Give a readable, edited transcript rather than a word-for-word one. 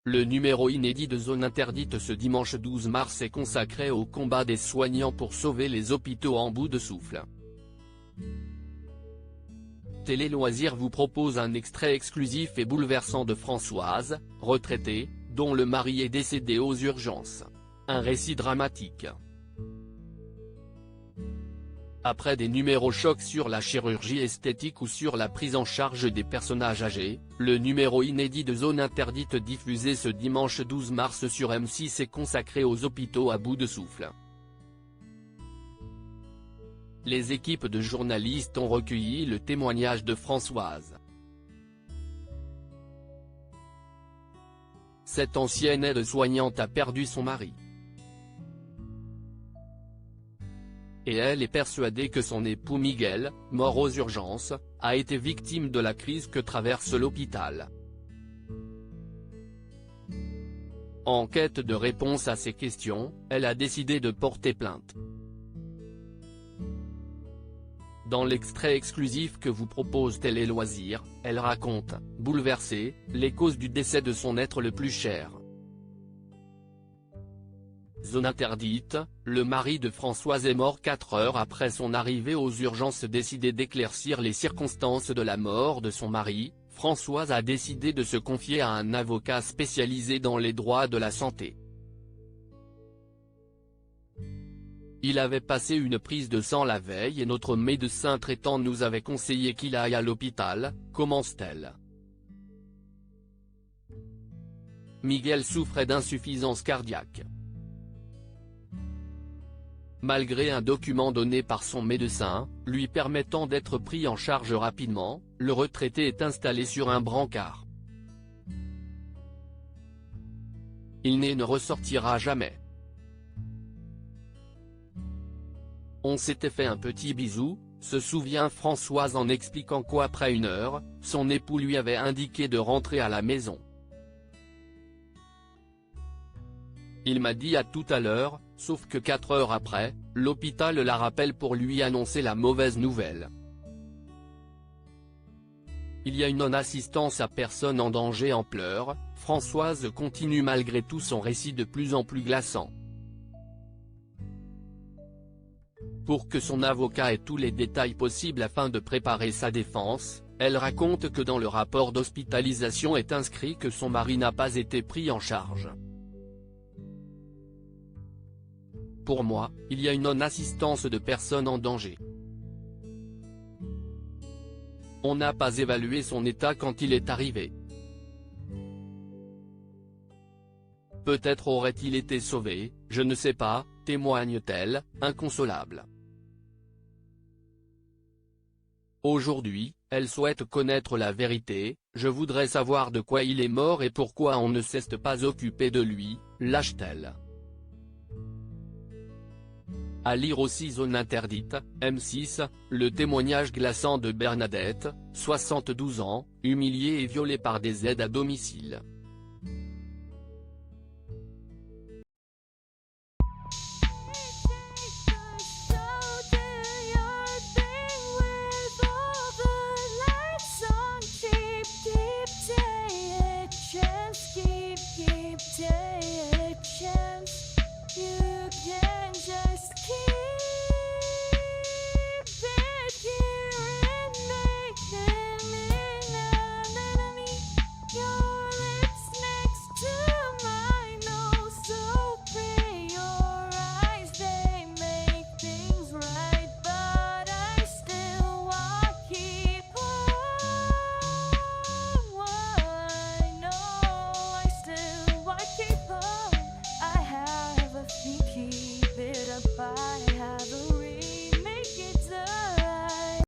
Le numéro inédit de Zone Interdite ce dimanche 12 mars est consacré au combat des soignants pour sauver les hôpitaux en bout de souffle. Télé Loisirs vous propose un extrait exclusif et bouleversant de Françoise, retraitée, dont le mari est décédé aux urgences. Un récit dramatique. Après des numéros chocs sur la chirurgie esthétique ou sur la prise en charge des personnages âgés, le numéro inédit de Zone Interdite diffusé ce dimanche 12 mars sur M6 est consacré aux hôpitaux à bout de souffle. Les équipes de journalistes ont recueilli le témoignage de Françoise. Cette ancienne aide-soignante a perdu son mari. Et elle est persuadée que son époux Miguel, mort aux urgences, a été victime de la crise que traverse l'hôpital. En quête de réponse à ces questions, elle a décidé de porter plainte. Dans l'extrait exclusif que vous propose Télé Loisirs, elle raconte, bouleversée, les causes du décès de son être le plus cher. Zone Interdite, le mari de Françoise est mort 4 heures après son arrivée aux urgences. Décidée d'éclaircir les circonstances de la mort de son mari, Françoise a décidé de se confier à un avocat spécialisé dans les droits de la santé. Il avait passé une prise de sang la veille et notre médecin traitant nous avait conseillé qu'il aille à l'hôpital, commence-t-elle. Miguel souffrait d'insuffisance cardiaque. Malgré un document donné par son médecin, lui permettant d'être pris en charge rapidement, le retraité est installé sur un brancard. Il ne ressortira jamais. On s'était fait un petit bisou, se souvient Françoise en expliquant qu'après 1 heure, son époux lui avait indiqué de rentrer à la maison. Il m'a dit à tout à l'heure, sauf que 4 heures après, l'hôpital la rappelle pour lui annoncer la mauvaise nouvelle. Il y a une non-assistance à personne en danger en pleurs. Françoise continue malgré tout son récit de plus en plus glaçant. Pour que son avocat ait tous les détails possibles afin de préparer sa défense, elle raconte que dans le rapport d'hospitalisation est inscrit que son mari n'a pas été pris en charge. Pour moi, il y a une non-assistance de personnes en danger. On n'a pas évalué son état quand il est arrivé. Peut-être aurait-il été sauvé, je ne sais pas, témoigne-t-elle, inconsolable. Aujourd'hui, elle souhaite connaître la vérité. Je voudrais savoir de quoi il est mort et pourquoi on ne s'est pas occupé de lui, lâche-t-elle. À lire aussi Zone Interdite, M6, le témoignage glaçant de Bernadette, 72 ans, humiliée et violée par des aides à domicile.